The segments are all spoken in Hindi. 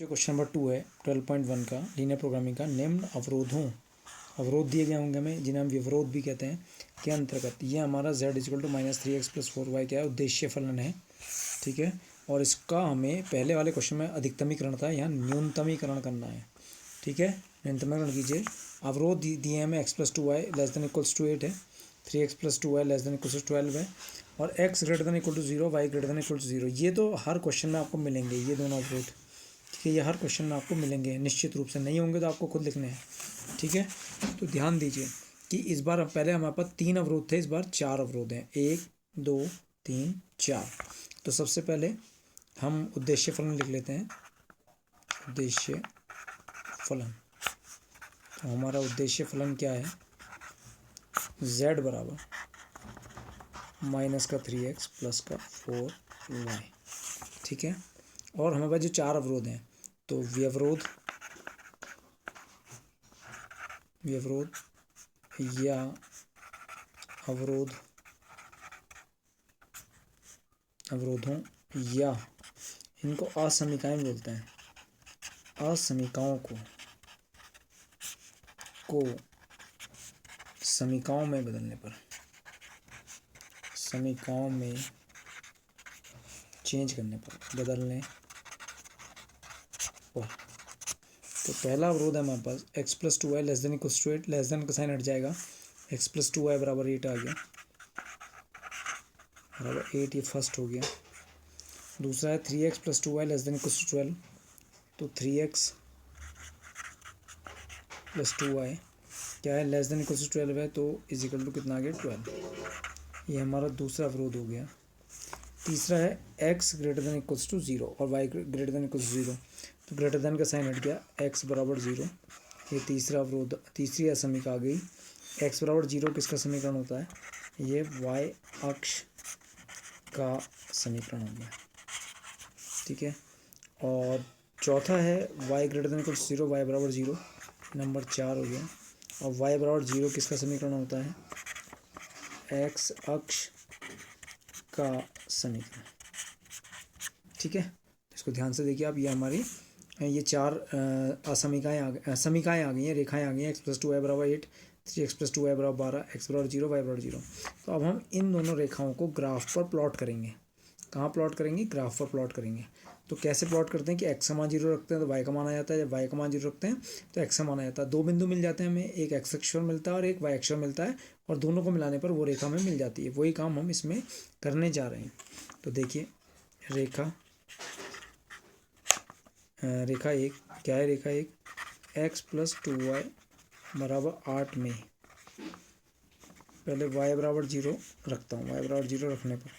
जो क्वेश्चन नंबर 2 है 12.1 का लीनियर प्रोग्रामिंग का, निम्न अवरोध दिए गए होंगे हमें, जिन्हें हम विवरोध भी कहते हैं, के अंतर्गत ये हमारा z इक्वल टू -3x+4y क्या है, उद्देश्य फलन है। ठीक है, और इसका हमें पहले वाले क्वेश्चन में अधिकतमीकरण था, यहाँ न्यूनतमीकरण करना है। ठीक है, न्यूनतमीकरण कीजिए। अवरोध दिए हैं हमें x+2y <= 8 है, 3x+2y <= 12 है, और x > 0 y > 0। ये तो हर क्वेश्चन में आपको मिलेंगे, ये दोनों अवरोध। ठीक है, ये हर क्वेश्चन में आपको मिलेंगे, निश्चित रूप से नहीं होंगे तो आपको खुद लिखने हैं। ठीक है, तो ध्यान दीजिए कि इस बार पहले हमारे पास 3 अवरोध थे, इस बार 4 अवरोध हैं, 1 2 3 4। तो सबसे पहले हम उद्देश्य फलन लिख लेते हैं, उद्देश्य फलन। तो हमारा उद्देश्य फलन क्या है, z बराबर -3x + 4y। ठीक है, और हमारे पास जो 4 अवरोध हैं, तो व्यवरोध या अवरोधों या इनको असमीकाएं बोलते हैं। असमीकाओं को समीकाओं में बदलने पर, समीकाओं में चेंज करने पर, बदलने पर। तो पहला अवरोध है हमारे पास x+2y <= 8, लेस देन का साइन हट जाएगा, x+2y बराबर 8 आ गया, बराबर 8, ये फर्स्ट हो गया। दूसरा है 3x+2y <= 12, तो 3x + 2y क्या है, <= 12 है, तो = कितना आ गया, 12। ये हमारा दूसरा अवरोध हो गया। तीसरा है x > 0 और y > 0, तो ग्रेटर देन का साइन हट गया, x बराबर 0। ये तीसरा अवरोध, तीसरी असमीका आ गई। x बराबर 0 किसका समीकरण होता है, ये y अक्ष का समीकरण हो गया। ठीक है, और चौथा है y > 0, y बराबर 0, नंबर 4 हो गया। और y बराबर 0 किसका समीकरण होता है, x अक्ष का समीकरण। ठीक है, इसको ध्यान से देखिए आप, ये हमारी ये 4 असमीकाएँ समीकाएँ आ गई हैं, रेखाएँ आ गई हैं। x+2y बराबर 8, 3x+2y बराबर 12, x बराबर 0, y बराबर 0। तो अब हम इन दोनों रेखाओं को ग्राफ पर प्लॉट करेंगे। कहाँ प्लॉट करेंगे, ग्राफ पर प्लॉट करेंगे। तो कैसे प्लॉट करते हैं कि x का मान 0 रखते हैं तो y का मान आ जाता है, जब y का मान 0 रखते हैं तो x का मान आ जाता है। 2 बिंदु मिल जाते हैं हमें, एक x अक्ष पर मिलता है और एक y अक्ष पर मिलता है, और दोनों को मिलाने पर वो रेखा हमें मिल जाती है। वही काम हम इसमें करने जा रहे हैं। तो देखिए, रेखा 1 क्या है, रेखा 1 x+2y बराबर 8 में पहले y बराबर 0 रखता हूँ। y बराबर 0 रखने पर,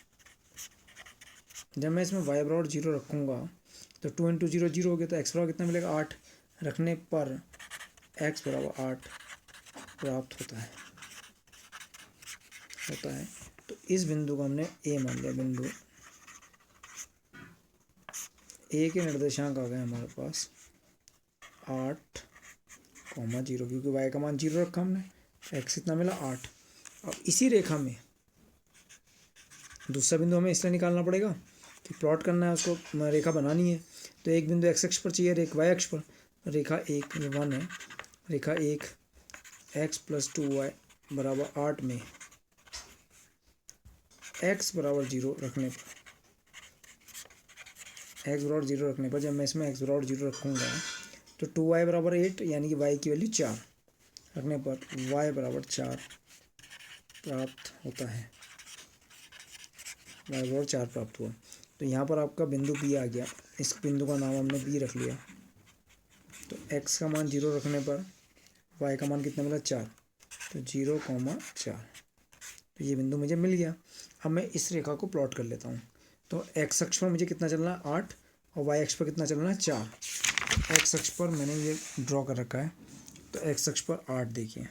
जब मैं इसमें y बराबर 0 रखूँगा तो 2 × 0 0 हो गया, तो x बराबर कितना मिलेगा, 8 रखने पर x बराबर 8 प्राप्त होता है। तो इस बिंदु को हमने a मान लिया। बिंदु a के निर्देशांक आ गए हमारे पास 8,0, क्योंकि y का मान 0 रखा हमने, x कितना मिला, 8। अब इसी रेखा में दूसरा बिंदु हमें इसलिए निकालना पड़ेगा कि प्लॉट करना है, उसको रेखा बनानी है। तो एक बिंदु x अक्ष पर चाहिए, एक y अक्ष पर। रेखा 1 ये 1 है, रेखा 1 x+2y बराबर 8 में x बराबर 0 रखने पर, जब मैं इसमें x बराबर 0 रखूँगा तो 2y बराबर 8, यानी कि y की वैल्यू 4 रखने पर y बराबर 4 प्राप्त होता है। y बराबर 4 प्राप्त हुआ। तो यहाँ पर आपका बिंदु B आ गया, इस बिंदु का नाम हमने B रख लिया। तो x का मान 0 रखने पर y का मान कितना मिला, 4, तो 0,4। तो ये बिंदु मुझे मिल गया। अब मैं इस रेखा को प्लॉट कर लेता हूँ। तो x अक्ष पर मुझे कितना चलना है, 8, और y अक्ष पर कितना चलना है, 4। x अक्ष पर मैंने ये ड्रॉ कर रखा है, तो x अक्ष पर 8 देखिए,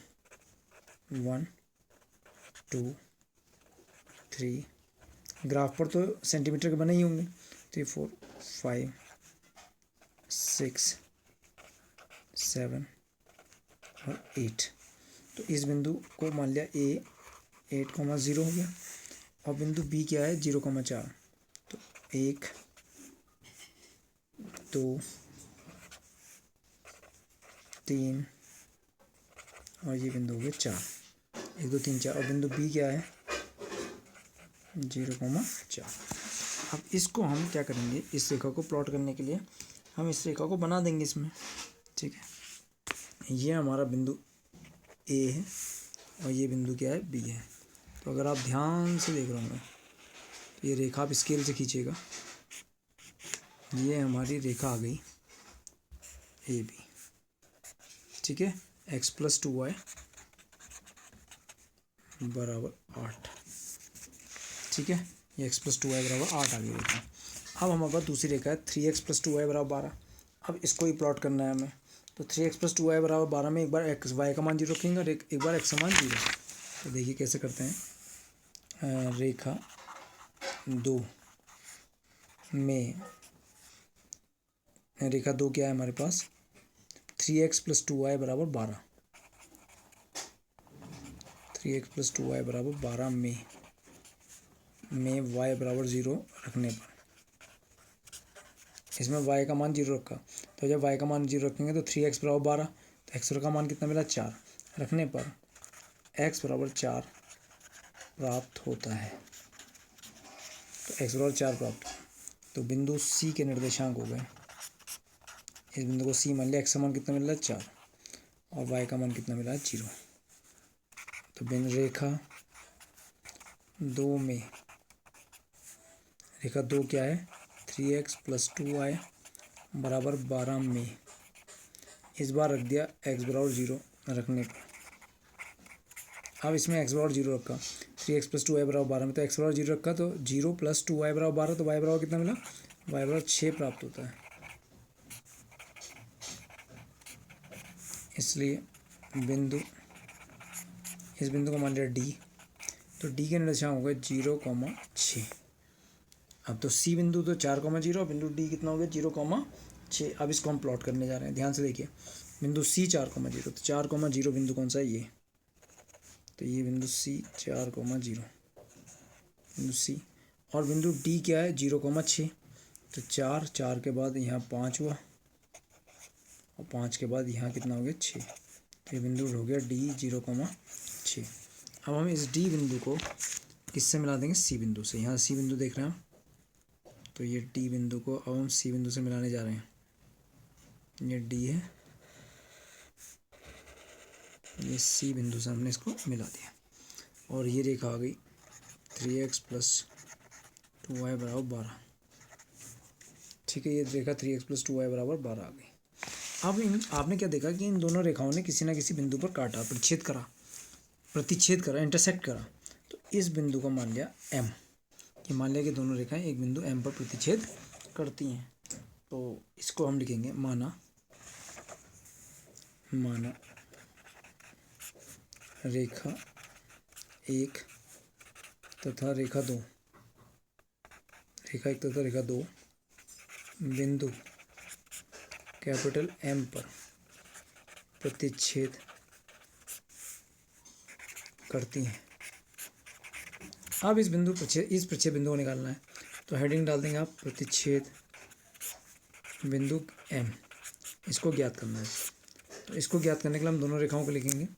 1 2 3, ग्राफ पर तो सेंटीमीटर के बने ही होंगे, 3 4 5 6 7 और 8। तो इस बिंदु को मान लिया a 8,0 हो गया, और बिंदु B क्या है, 0,4। तो 1 2 3 और ये बिंदु हो गया 4, 1 2 3 4। और बिंदु बी क्या है 0,4। अब इसको हम क्या करेंगे, इस रेखा को प्लॉट करने के लिए हम इस रेखा को बना देंगे इसमें, ठीक है। ये हमारा बिंदु ए है और ये बिंदु क्या है बी है। तो अगर आप ध्यान से देख रहे होंगे तो ये रेखा आप स्केल से खींचेगा, ये हमारी रेखा आ गई ए बी, ठीक है। x + 2y = 8, ठीक है। ये x + 2y = 8 आ गई रेखा। अब हमारे पास दूसरी रेखा है 3x + 2y = 12। अब इसको ही प्लॉट करना है हमें। तो 3x + 2y = 12 में एक बार x y का मान 0 रखेंगे और एक बार x का मान 0। तो देखिए कैसे करते हैं। रेखा 2 में, रेखा 2 क्या है हमारे पास 3x + 2y = 12, 3x + 2y = 12 में y = 0 रखने पर, इसमें y का मान 0 रखा। तो जब y का मान 0 रखेंगे तो 3x = 12, तो x का मान कितना मिला 4, रखने पर x = 4 प्राप्त होता है। तो x = 4 प्राप्त। तो बिंदु C के निर्देशांक हो गए, इस बिंदु को C मान लिया। x का मान कितना मिल रहा है 4 और y का मान कितना मिला है 0। तो बिंदु रेखा 2 में, रेखा 2 क्या है 3x + 2y = 12 में इस बार रख दिया x = 0 रखने पर। अब इसमें x = 0 रखा, 3x + 2y = 12 में, तो x = 0 रखा तो 0 + 2y = 12, तो y बराबर कितना मिला, y = 6 प्राप्त होता है। इसलिए बिंदु, इस बिंदु को मान लिया D, तो D के निर्देशांक हो गए 0,6। अब तो C बिंदु तो 4,0, बिंदु D कितना हो गया 0,6। अब इसको हम प्लॉट करने जा रहे हैं, ध्यान से देखिए। बिंदु C 4,0, तो 4,0 बिंदु कौन सा है ये, तो ये बिंदु C 4,0 बिंदु C। और बिंदु D क्या है 0,6, तो 4 के बाद यहाँ 5 हुआ और 5 के बाद यहाँ कितना हो गया 6, तो ये बिंदु हो गया D 0,6। अब हम इस D बिंदु को किससे मिला देंगे, C बिंदु से। यहाँ C बिंदु देख रहे हैं, तो ये D बिंदु को अब हम C बिंदु से मिलाने जा रहे हैं। ये D है, ये C बिंदु से हमने इसको मिला दिया और ये रेखा आ गई 3x + 2y = 12, ठीक है। ये रेखा 3x + 2y = 12 आ गई। अब आपने क्या देखा कि इन दोनों रेखाओं ने किसी ना किसी बिंदु पर काटा, प्रतिच्छेद करा, इंटरसेक्ट करा। तो इस बिंदु को मान लिया M, कि मान लिया कि दोनों रेखाएं एक बिंदु M पर प्रतिच्छेद करती हैं। तो इसको हम लिखेंगे माना रेखा 1 तथा रेखा 2, रेखा 1 तथा रेखा 2 बिंदु M पर प्रतिच्छेद करती हैं। अब इस प्रतिच्छेद बिंदु को निकालना है, तो हेडिंग डाल देंगे आप प्रतिच्छेद बिंदु M, इसको ज्ञात करना है। तो इसको ज्ञात करने के लिए हम दोनों रेखाओं को लिखेंगे।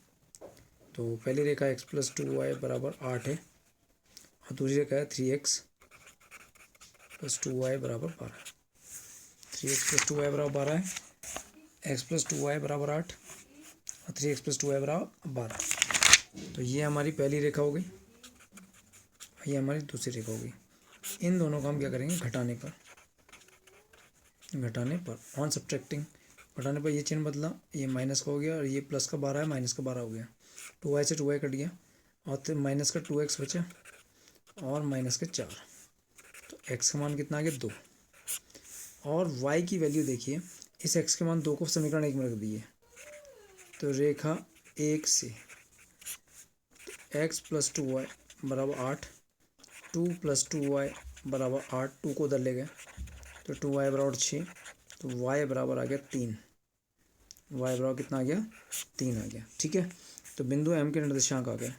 तो पहली रेखा x + 2y = 8 है और दूसरी रेखा है 3x + 2y = 12। 3x + 2y = 12 है, x + 2y = 8 और 3x + 2y = 12। तो ये हमारी पहली रेखा हो गई, ये हमारी दूसरी रेखा हो गई। इन दोनों को हम क्या करेंगे, घटाने पर ऑन सब्ट्रैक्टिंग, घटाने पर ये चिन्ह बदला, ये माइनस का हो गया और ये प्लस का 12 है, माइनस का 12 हो गया। 2y से 2y कट गया और फिर माइनस का 2x बचा और माइनस के 4। तो x का मान कितना आ गया 2 और y की वैल्यू देखिए, इस x के मान 2 को समीकरण 1 में रख दिए। तो रेखा 1 से x + 2y = 8, 2 + 2y = 8, 2 को उधर ले गए तो 2y = 6, तो y बराबर आ गया 3, y बराबर कितना आ गया 3 आ गया, ठीक है। तो बिंदु M के निर्देशांक आ गए,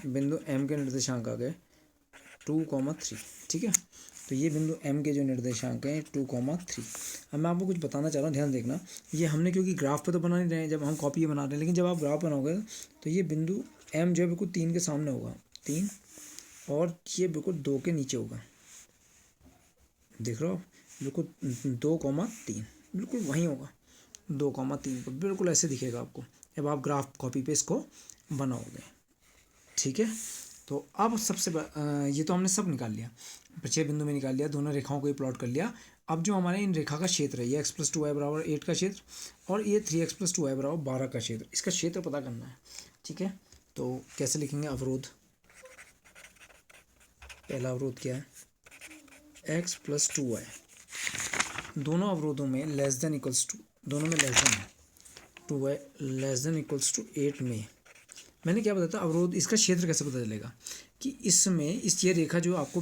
बिंदु M के निर्देशांक आ गए 2,3, ठीक है। तो ये बिंदु M के जो निर्देशांक हैं 2,3। अब मैं आपको कुछ बताना चाह रहा हूँ, ध्यान देखना। ये हमने क्योंकि ग्राफ पे तो बना नहीं रहे हैं, जब हम कॉपी बना रहे हैं, लेकिन जब आप ग्राफ बनाओगे तो ये बिंदु M जो है बिल्कुल 3 के सामने होगा, 3, और ये बिल्कुल 2 के नीचे होगा। देख रहे हो, बिल्कुल 2,3 बिल्कुल वहीं होगा, 2,3 पर बिल्कुल ऐसे दिखेगा आपको जब आप ग्राफ कॉपी पे इसको बनाओगे। ठीक है, तो अब सबसे ये तो हमने सब निकाल लिया, परिचय बिंदु में निकाल लिया, दोनों रेखाओं को ही प्लॉट कर लिया। अब जो हमारे इन रेखा का क्षेत्र है, ये x+2y बराबर 8 का क्षेत्र, और ये 3x+2y बराबर 12 का क्षेत्र, इसका क्षेत्र पता करना है। ठीक है, तो कैसे लिखेंगे? अवरोध, पहला अवरोध क्या है? x+2y, दोनों अवरोधों में लेस देन इक्वल्स टू, दोनों में लेस देन है 2y less than equals to 8 में मैंने क्या बताया था? अवरोध, इसका क्षेत्र कैसे पता चलेगा कि इसमें इस ये रेखा जो आपको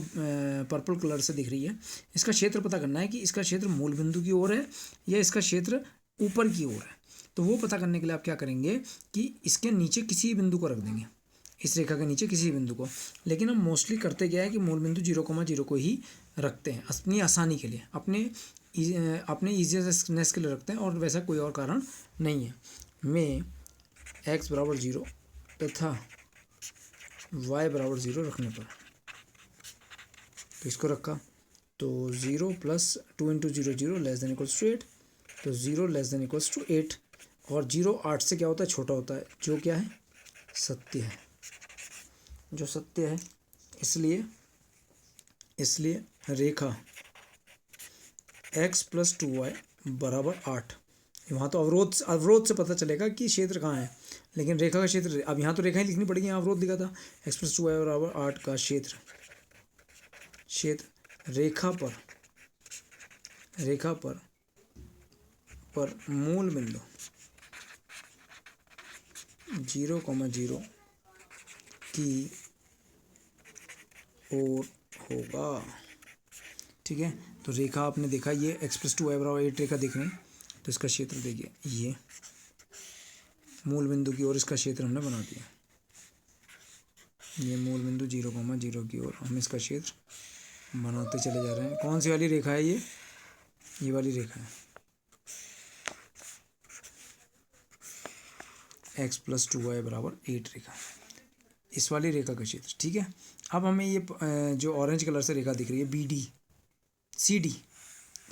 पर्पल कलर से दिख रही है, इसका क्षेत्र पता करना है कि इसका क्षेत्र मूल बिंदु की ओर है या इसका क्षेत्र ऊपर की ओर है। तो वो पता करने के लिए आप क्या करेंगे कि इसके नीचे किसी बिंदु को रख देंगे, इस रेखा के नीचे किसी बिंदु को। लेकिन हम मोस्टली करते क्या है कि मूल बिंदु 0,0 को ही रखते हैं अपनी आसानी के लिए, अपने ईजीनेस के लिए रखते हैं, और वैसा कोई और कारण नहीं है। में x बराबर 0 तथा y बराबर 0 रखने पर, तो इसको रखा तो 0 + 2 × 0 0 लेस देन इक्वल्स टू 8, तो 0 लेस देन इक्वल्स टू 8, और 0 8 से क्या होता है? छोटा होता है, जो क्या है? सत्य है, जो सत्य है। इसलिए रेखा x+2y बराबर 8, वहाँ तो अवरोध से पता चलेगा कि क्षेत्र कहाँ है, लेकिन रेखा का क्षेत्र, अब यहाँ तो रेखा ही लिखनी पड़ेगी, यहाँ अवरोध लिखा था। x+2y बराबर 8 का क्षेत्र रेखा पर मूल बिंदु 0,0 की ओर होगा। ठीक है, तो रेखा आपने देखा, ये x+2y बराबर 8 रेखा दिख रही है, तो इसका क्षेत्र देखिए, ये मूल बिंदु की ओर इसका क्षेत्र हमने बना दिया, ये मूल बिंदु 0,0 की ओर हम इसका क्षेत्र बनाते चले जा रहे हैं। कौन सी वाली रेखा है? ये वाली रेखा है, x+2y बराबर 8 रेखा, इस वाली रेखा का क्षेत्र। ठीक है, अब हमें ये जो ऑरेंज कलर से रेखा दिख रही है,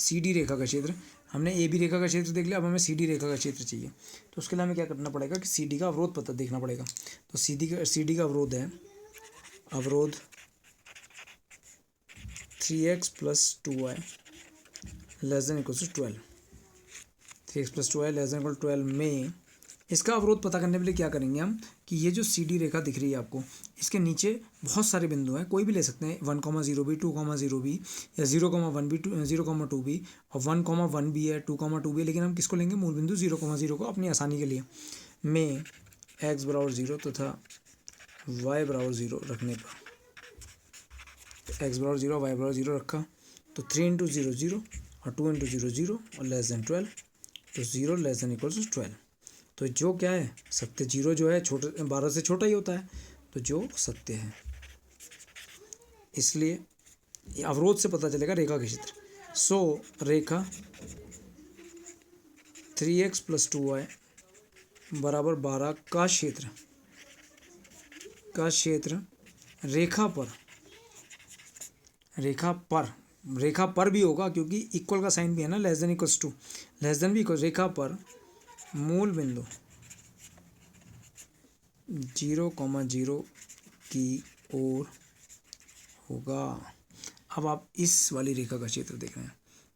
CD रेखा का क्षेत्र, हमने AB रेखा का क्षेत्र देख लिया, अब हमें CD रेखा का क्षेत्र चाहिए। तो उसके लिए हमें क्या करना पड़ेगा कि CD का अवरोध पता देखना पड़ेगा। तो CD का अवरोध है, अवरोध 3x+2y less than equal to 12, 3x+2y less than equal 12 में इसका अवरोध पता करने के लिए क्या करेंगे हम कि ये जो CD रेखा दिख रही है आपको, इसके नीचे बहुत सारे बिंदु हैं, कोई भी ले सकते हैं, 1,0 भी, 2,0 भी, या 0,1 भी, 0,2 भी, और 1,1 भी है, 2,2 भी है, लेकिन हम किसको लेंगे? मूल बिंदु 0,0 को, अपनी आसानी के लिए। में x बराबर 0 तथा y बराबर 0 रखने पर, तो x बराबर 0, y बराबर 0 रखा, तो 3 × 0 0 और 2 × 0 0 और लेस देन 12, तो 0 लेस देन इक्वल टू 12। तो जो क्या है? सत्य। 0 जो है 12 से छोटा ही होता है, तो जो सत्य है। इसलिए अवरोध से पता चलेगा रेखा के क्षेत्र। सो रेखा 3x+2y बराबर 12 का क्षेत्र रेखा पर भी होगा, क्योंकि इक्वल का साइन भी है ना, less than equals to, less than भी इक्वल, रेखा पर मूल बिंदु 0,0 की ओर होगा। अब आप इस वाली रेखा का क्षेत्र देख रहे हैं,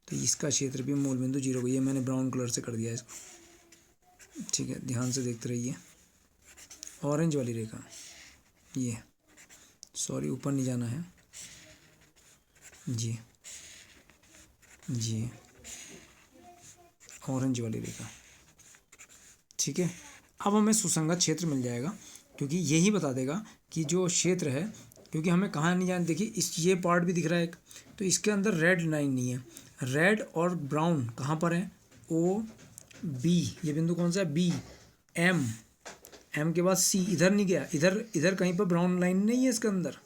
तो इसका क्षेत्र भी मूल बिंदु 0 को, ये मैंने ब्राउन कलर से कर दिया है इसको। ठीक है, ध्यान से देखते रहिए। ऑरेंज वाली रेखा, ये सॉरी ऊपर नहीं जाना है, जी ऑरेंज वाली रेखा। ठीक है, अब हमें सुसंगत क्षेत्र मिल जाएगा, क्योंकि यही बता देगा कि जो क्षेत्र है, क्योंकि हमें कहाँ नहीं जाना। देखिए ये पार्ट भी दिख रहा है एक, तो इसके अंदर रेड लाइन नहीं है, रेड और ब्राउन कहाँ पर है? OB, ये बिंदु कौन सा है? B, M के बाद C, इधर नहीं गया, इधर कहीं पर ब्राउन लाइन नहीं है इसके अंदर।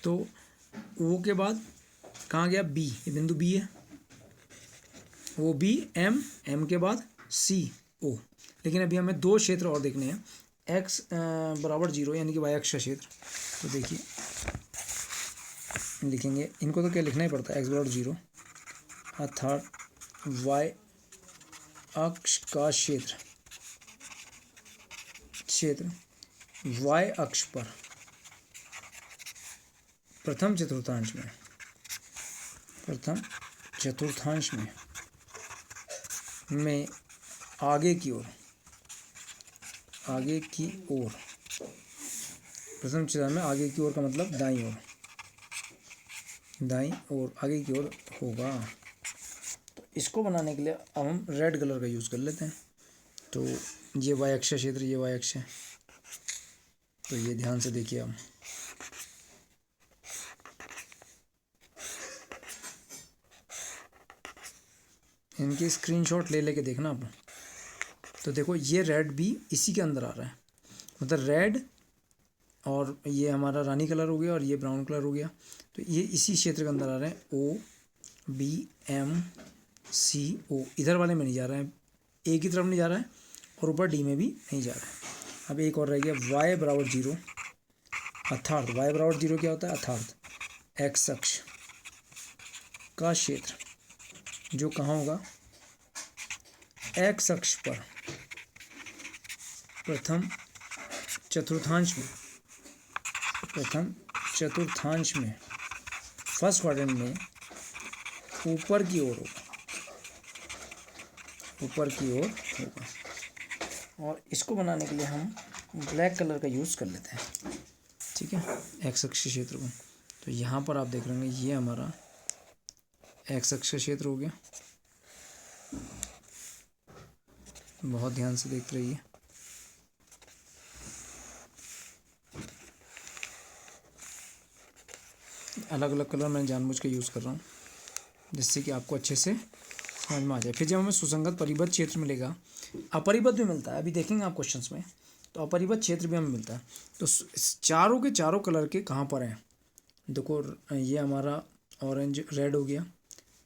तो O के बाद कहाँ गया, बी, ये बिंदु बी है, ओ बी एम, एम के बाद सी ओ। लेकिन अभी हमें दो क्षेत्र और देखने हैं, एक्स बराबर 0 यानी कि वाई अक्ष का क्षेत्र। तो देखिए लिखेंगे, इनको तो क्या लिखना ही पड़ता है, एक्स बराबर 0 अर्थात वाई अक्ष का क्षेत्र, क्षेत्र वाई अक्ष पर प्रथम चतुर्थांश में, प्रथम चतुर्थांश में आगे की ओर, आगे की ओर, प्रथम चतुर्थांश में आगे की ओर का मतलब दाईं ओर, दाईं ओर आगे की ओर होगा। तो इसको बनाने के लिए अब हम रेड कलर का यूज़ कर लेते हैं। तो ये वाई अक्ष क्षेत्र, ये वाई अक्ष है, तो ये ध्यान से देखिए आप, इनकी स्क्रीनशॉट ले लेके देखना आप। तो देखो ये रेड भी इसी के अंदर आ रहा है, मतलब रेड और ये हमारा रानी कलर हो गया और ये ब्राउन कलर हो गया, तो ये इसी क्षेत्र के अंदर आ रहे हैं, ओ बी एम सी ओ। इधर वाले में नहीं जा रहा है, ए की तरफ नहीं जा रहा है और ऊपर डी में भी नहीं जा रहा है। अब एक और रह गया, वाई बराबर 0 अर्थात, वाई बराबर 0 क्या होता है, अर्थात एक्स अक्ष का क्षेत्र, जो कहाँ होगा, एक्स अक्ष पर प्रथम चतुर्थांश में, प्रथम चतुर्थांश में फर्स्ट क्वाड्रेंट में ऊपर की ओर होगा, ऊपर की ओर होगा। और इसको बनाने के लिए हम ब्लैक कलर का यूज़ कर लेते हैं, ठीक है, एक्स अक्ष क्षेत्र को। तो यहाँ पर आप देख रहे होंगे ये हमारा एक्स अक्ष क्षेत्र हो गया, बहुत ध्यान से देख रहिए। अलग अलग कलर मैं जानबूझ के यूज़ कर रहा हूँ जिससे कि आपको अच्छे से समझ में आ जाए। फिर जब हमें सुसंगत परिबद्ध क्षेत्र मिलेगा, अपरिबद्ध भी मिलता है, अभी देखेंगे आप क्वेश्चंस में, तो अपरिबद्ध क्षेत्र भी हमें मिलता है। तो चारों के चारों कलर के कहाँ पर हैं, देखो ये हमारा ऑरेंज रेड हो गया,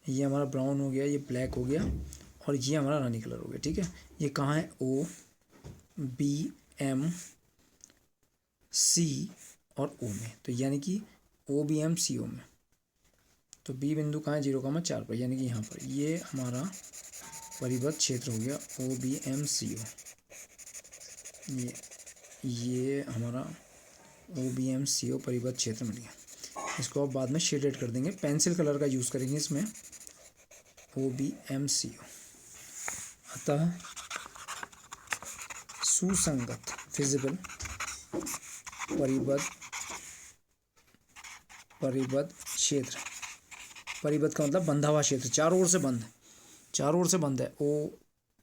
ये हमारा ब्राउन हो गया, ये ब्लैक हो गया और ये हमारा रानी कलर हो गया, ठीक है। ये कहाँ है, ओ बी एम सी और ओ में, तो यानी कि ओ बी एम सी ओ में। तो बी बिंदु कहाँ है, 0,4 पर, यानी कि यहाँ पर ये हमारा परिबद्ध क्षेत्र हो गया, ओ बी एम सी ओ। ये हमारा ओ बी एम सी ओ परिबद्ध क्षेत्र मिल गया। इसको आप बाद में शेडेड कर देंगे, पेंसिल कलर का यूज़ करेंगे इसमें, ओ बी एम सी ओ। अतः सुसंगत फिजिबल परिबद्ध क्षेत्र, परिबद्ध का मतलब बंधा हुआ क्षेत्र, चारों ओर से बंद, चारों ओर से बंद है, ओ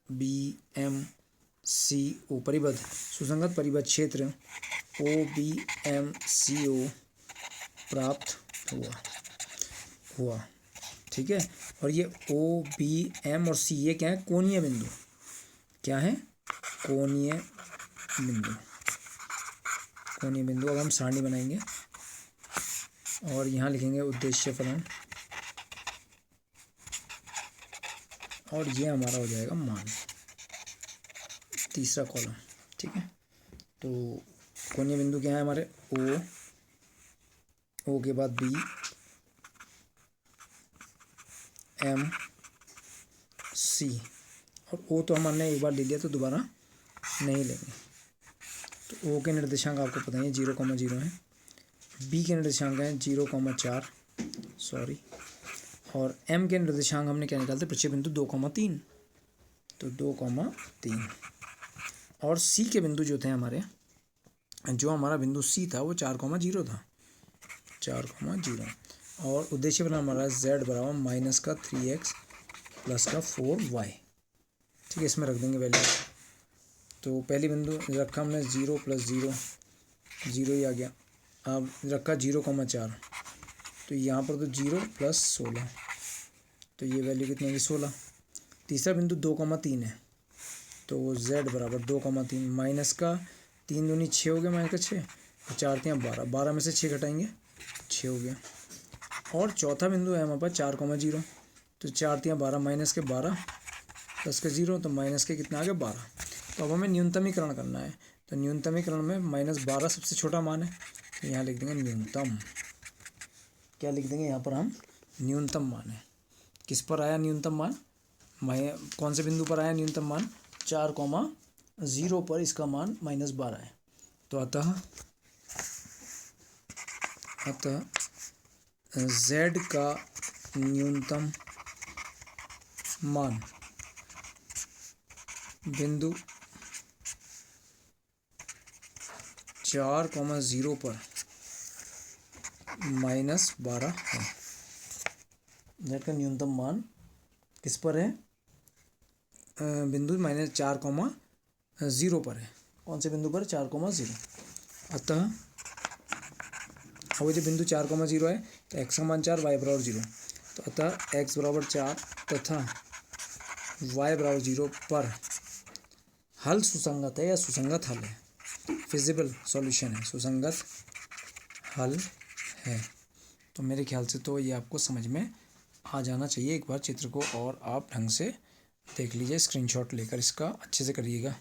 बी एम सी ओ परिबद्ध, सुसंगत परिबद्ध क्षेत्र ओ बी एम सी ओ प्राप्त हुआ, ठीक है। और ये ओ बी एम और सी ये क्या है, कोणीय बिंदु, क्या है, कोणीय बिंदु, कोणीय बिंदु। अब हम सारणी बनाएंगे और यहाँ लिखेंगे उद्देश्य फलन, और ये हमारा हो जाएगा मान, तीसरा कॉलम, ठीक है। तो कोणीय बिंदु क्या है हमारे, ओ के बाद बी एम सी, और ओ तो हमने एक बार ले लिया तो दोबारा नहीं लेंगे। तो ओ के निर्देशांक आपको पता है 0,0 है, बी के निर्देशांक हैं 0,4 सॉरी, और एम के निर्देशांक हमने क्या निकालते, प्रक्षेप बिंदु 2,3, तो 2,3, और सी के बिंदु जो थे हमारे, जो हमारा बिंदु सी था वो 4,0 था, 4,0, और उद्देश्य फलन हमारा z बराबर -3x प्लस का 4y, ठीक है। इसमें रख देंगे वैल्यू। तो पहली बिंदु रखा हमने 0 + 0, 0 ही आ गया। अब रखा 0,4, तो यहाँ पर तो 0 + 16, तो ये वैल्यू कितनी होगी, 16। तीसरा बिंदु 2,3 है, तो z बराबर 2,3 माइनस का 3 दूनी 6 हो गया, -6, 4 3 12, 12 में से 6 घटाएंगे 6 हो गया। और चौथा बिंदु है हमारे पास 4,0, तो 4×3=12 माइनस के 12 प्लस के 0, तो माइनस के कितना आ गया 12। तो अब हमें न्यूनतमीकरण करना है, तो न्यूनतमीकरण में -12 सबसे छोटा मान है, तो यहाँ लिख देंगे न्यूनतम। क्या लिख देंगे यहाँ पर हम? न्यूनतम मान है। किस पर आया न्यूनतम मान? कौन से बिंदु पर आया न्यूनतम मान? 4,0 पर इसका मान -12 है। तो अतः z का न्यूनतम मान बिंदु 4,0 पर -12 है। z का न्यूनतम मान किस पर है? बिंदु -4,0 पर है। कौन से बिंदु पर? 4,0। अतः अब जो बिंदु 4,0 है तो x का मान 4, y बराबर 0, तो अतः x बराबर 4 तथा y बराबर 0 पर हल सुसंगत है या सुसंगत हल है? फिजिबल सॉल्यूशन है, सुसंगत हल है। तो मेरे ख्याल से तो ये आपको समझ में आ जाना चाहिए। एक बार चित्र को और आप ढंग से देख लीजिए, स्क्रीनशॉट लेकर इसका अच्छे से करिएगा।